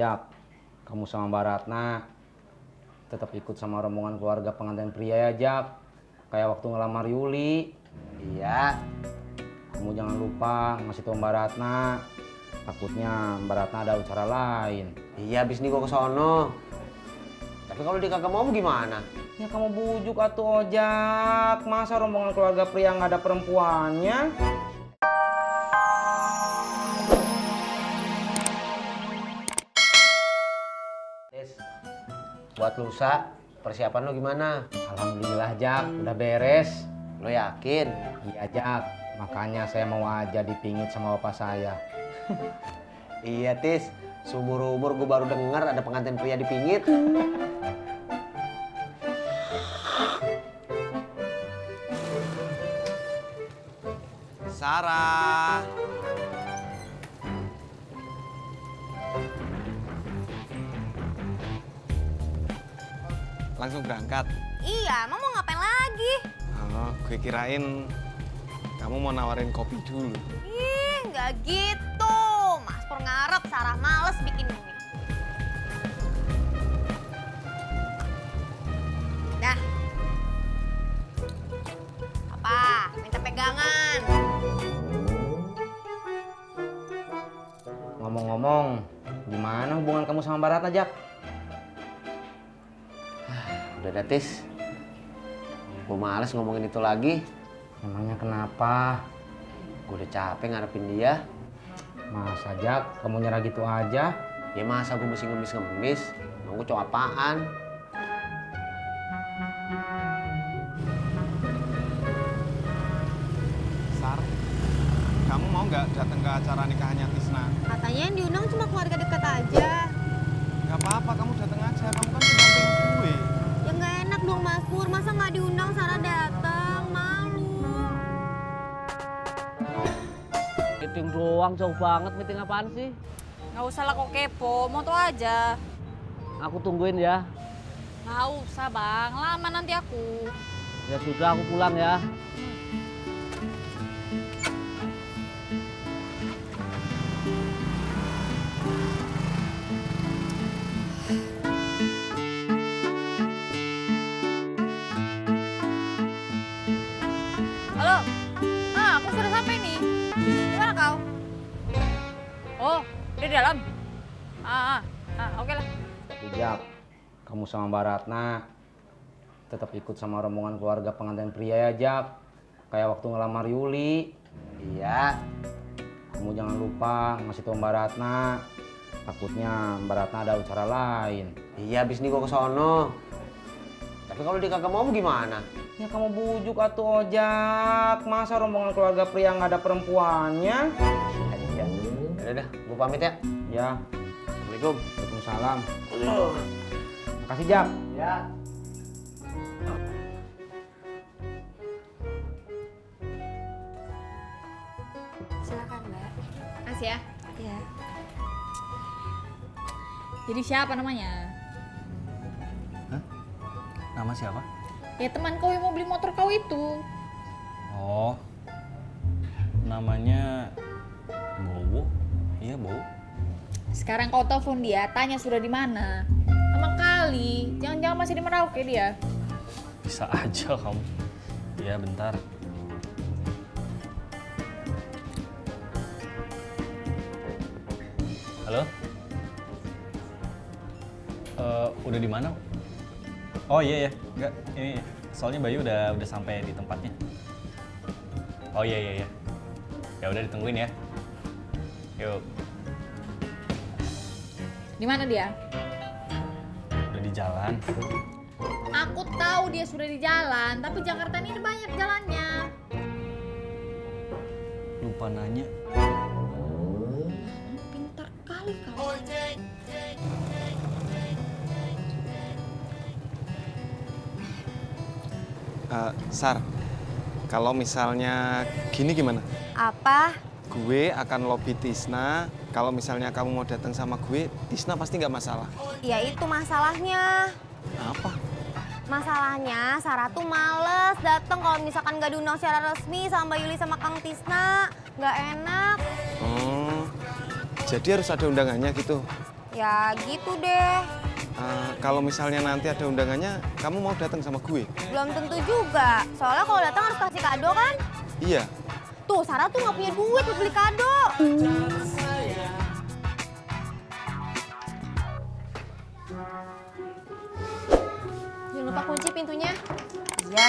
Jak, kamu sama Mbak Ratna tetap ikut sama rombongan keluarga pengantin pria ya Jak. Kayak waktu ngelamar Yuli. Iya. Kamu jangan lupa ngasih tau Mbak Ratna. Takutnya Mbak Ratna ada acara lain. Iya, abis ini gua ke sono. Tapi kalau dia kagak mau gimana? Ya kamu bujuk atuh Ojak. Masa rombongan keluarga pria nggak ada perempuannya? Tis, buat lusa, persiapan lo gimana? Alhamdulillah Jak, udah beres. Lo yakin? Iya Jak, makanya saya mau aja dipingit sama bapak saya. Iya, Tis. Seumur-umur gue baru denger ada pengantin pria dipingit. Sarah. Langsung berangkat. Iya, emang mau ngapain lagi? Oh, gue kirain kamu mau nawarin kopi dulu. Ih, nggak gitu. Mas Pur ngarep, Sarah males bikin ini. Dah. Apa? Minta pegangan. Ngomong-ngomong, gimana hubungan kamu sama Mbak Ratna Jak? Udah dah, Tis. Gue males ngomongin itu lagi. Emangnya kenapa? Gue udah capek ngarepin dia. Masa Jak, kamu nyerah gitu aja? Ya masa gue mesti ngemis-ngemis? Emang gue cowok apaan? Sar, kamu mau nggak datang ke acara nikahannya Tisna? Katanya yang diundang cuma keluarga dekat aja. Nggak apa-apa, kamu datang aja. Kamu kan pendamping gue. Ya nggak enak dong Mas Pur, masa nggak diundang Sarah datang, malu. Meeting doang, jauh banget. Meeting apaan sih? Nggak usah lah kok kepo, mau tuh aja. Aku tungguin ya. Nggak usah bang, lama nanti aku. Ya sudah, aku pulang ya. Halo, aku sudah sampai nih. Gimana kau? Oh, di dalam. Oke lah. Tapi Jak, kamu sama Mbak Ratna tetap ikut sama rombongan keluarga pengantin pria ya Jak. Kayak waktu ngelamar Yuli. Iya. Kamu jangan lupa ngasih tau Mbak Ratna. Takutnya Mbak Ratna ada acara lain. Iya, abis ini gue ke sono. Tapi kalau dia kagak mau gimana? Ya kamu bujuk atuh Ojak. Masa rombongan keluarga pria nggak ada perempuannya? Iya. Udah, gue pamit ya. Ya, Assalamualaikum. Waalaikumsalam. Makasih Jak. Ya. Silakan Mbak. Makasih ya. Iya. Jadi siapa namanya? Nama siapa? Ya teman kau yang mau beli motor kau itu. Oh, namanya Bowo. Iya, Bowo. Sekarang kau telepon dia, tanya sudah di mana. Sama kali, jangan-jangan masih di Merauke dia. Bisa aja kamu. Iya, bentar. Halo? Udah di mana? Oh iya ya, enggak. Ini soalnya Bayu udah sampai di tempatnya. Oh iya. Ya udah ditungguin ya. Yuk. Di mana dia? Udah di jalan. Aku tahu dia sudah di jalan, tapi Jakarta ini banyak jalannya. Lupa nanya. Pintar kali kau. Sar, kalau misalnya gini gimana? Apa? Gue akan lobby Tisna. Kalau misalnya kamu mau datang sama gue, Tisna pasti nggak masalah. Ya itu masalahnya. Apa? Masalahnya Sarah tuh males dateng kalau misalkan gak diundang secara resmi sama Mbak Yuli sama Kang Tisna. Gak enak. Oh, jadi harus ada undangannya gitu. Ya gitu deh. Kalau misalnya nanti ada undangannya, kamu mau datang sama gue? Belum tentu juga. Soalnya kalau datang harus kasih kado kan? Iya. Tuh, Sarah tuh nggak punya duit buat beli kado. Jangan lupa kunci pintunya. Iya.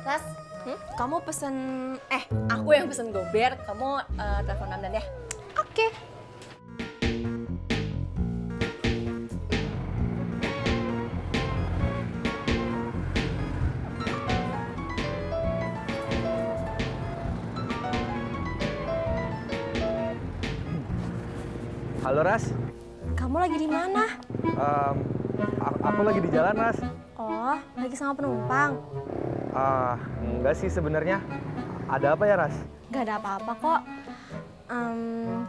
Ras, kamu pesen, aku yang pesen gober, kamu telepon Ramdan ya. Oke. Halo Ras, Kamu lagi di mana? aku lagi di jalan Ras. Oh, lagi sama penumpang. Enggak sih sebenarnya. Ada apa ya Ras? Gak ada apa-apa kok.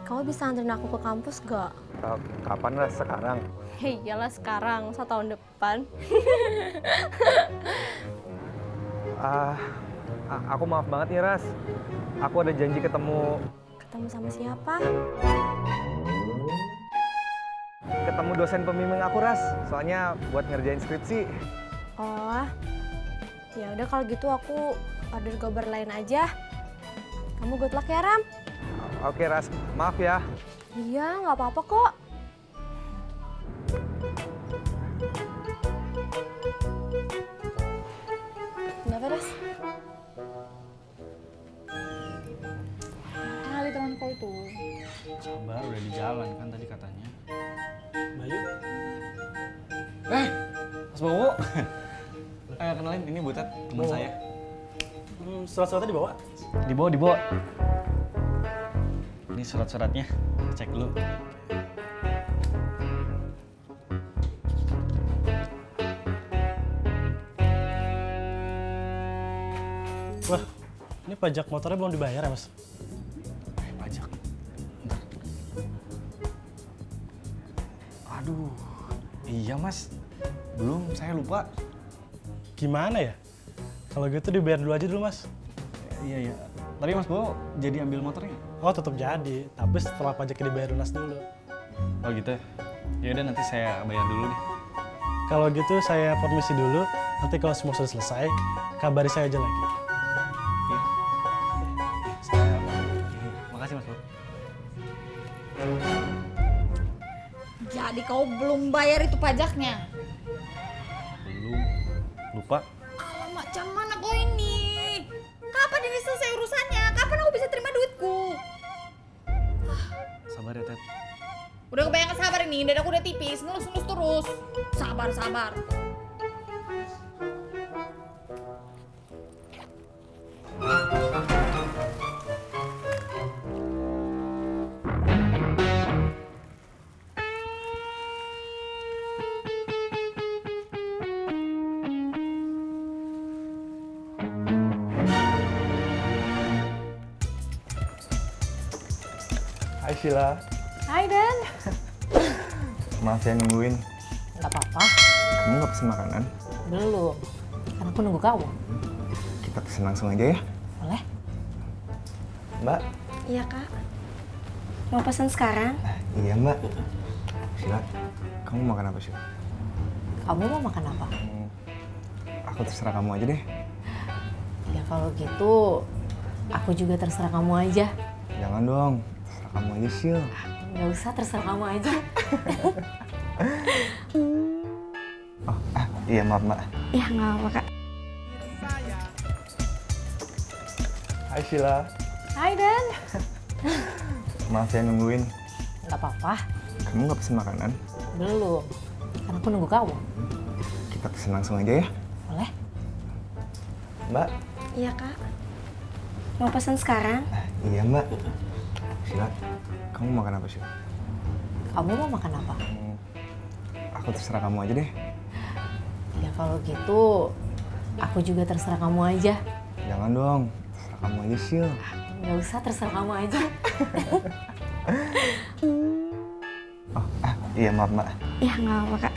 Kamu bisa anterin aku ke kampus gak? Kapan Ras? Sekarang? Hei, iyalah sekarang, 1 tahun depan. Aku maaf banget nih Ras. Aku ada janji ketemu Ketemu sama siapa? dosen pembimbing aku Ras. Soalnya buat ngerjain skripsi. Oh, ya udah kalau gitu aku order gober lain aja. Kamu good luck ya, Ram? Oke Ras, maaf ya. Iya, nggak apa-apa kok. Kenapa, Ras? Kali teman kau itu. Sabar, udah di jalan kan tadi katanya. Bayu, Mas Bowo. Ayo kenalin, ini Butet, teman saya. surat-suratnya dibawa? Dibawa. Ini surat-suratnya, cek dulu. Wah, ini pajak motornya belum dibayar ya, Mas? Pajak. Bentar. Aduh, iya Mas. Belum, saya lupa. Gimana ya? Kalau gitu dibayar dulu aja dulu, Mas. Iya. Tapi Mas Bowo jadi ambil motornya? Oh, tetap jadi, tapi setelah pajaknya dibayar lunas dulu. Oh gitu. Ya udah nanti saya bayar dulu deh. Kalau gitu saya permisi dulu, nanti kalau semua sudah selesai, kabari saya aja lagi. Iya. Saya Makasih Mas Bowo. Jadi kau belum bayar itu pajaknya? Belum. Lupa. Alah, macam mana kau ini? Kapan ini selesai urusannya? Kapan aku bisa terima duitku? Sabar ya, Ted. Udah kebanyakan sabar ini, dan aku udah tipis, ngelus-ngelus terus. Sabar. Hai Sheila. Hai, Dan. Maaf ya nungguin. Gak apa-apa, Kamu nggak pesen makanan? belum. Karena aku nunggu kamu. Kita pesen langsung aja ya. Boleh? Mbak? Iya, Kak. Mau pesan sekarang? Iya Mbak. Sheila, kamu makan apa Sheila? Kamu mau makan apa? Aku terserah kamu aja deh. Ya kalau gitu, aku juga terserah kamu aja. Jangan dong, terserah kamu aja Sheila. Nggak usah, terserah kamu aja. Iya maaf Mbak. Ya, nggak apa-apa, Kak. Hai Sheila. Hai, Dan. Maaf ya nungguin. Gak apa-apa, Kamu nggak pesen makanan? belum. Karena aku nunggu kamu. Kita pesen langsung aja ya. Boleh? Mbak? Iya, Kak. Mau pesan sekarang? Iya Mbak. Sheila, kamu makan apa Sheila? Kamu mau makan apa? Aku terserah kamu aja deh. Ya kalau gitu, aku juga terserah kamu aja. Jangan dong, terserah kamu aja Sheila. Nggak usah, terserah kamu aja. Iya maaf Mbak. Ya, nggak apa-apa, Kak.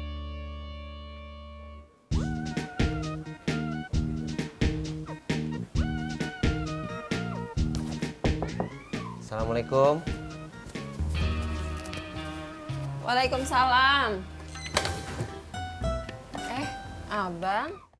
Assalamualaikum. Waalaikumsalam. Abang.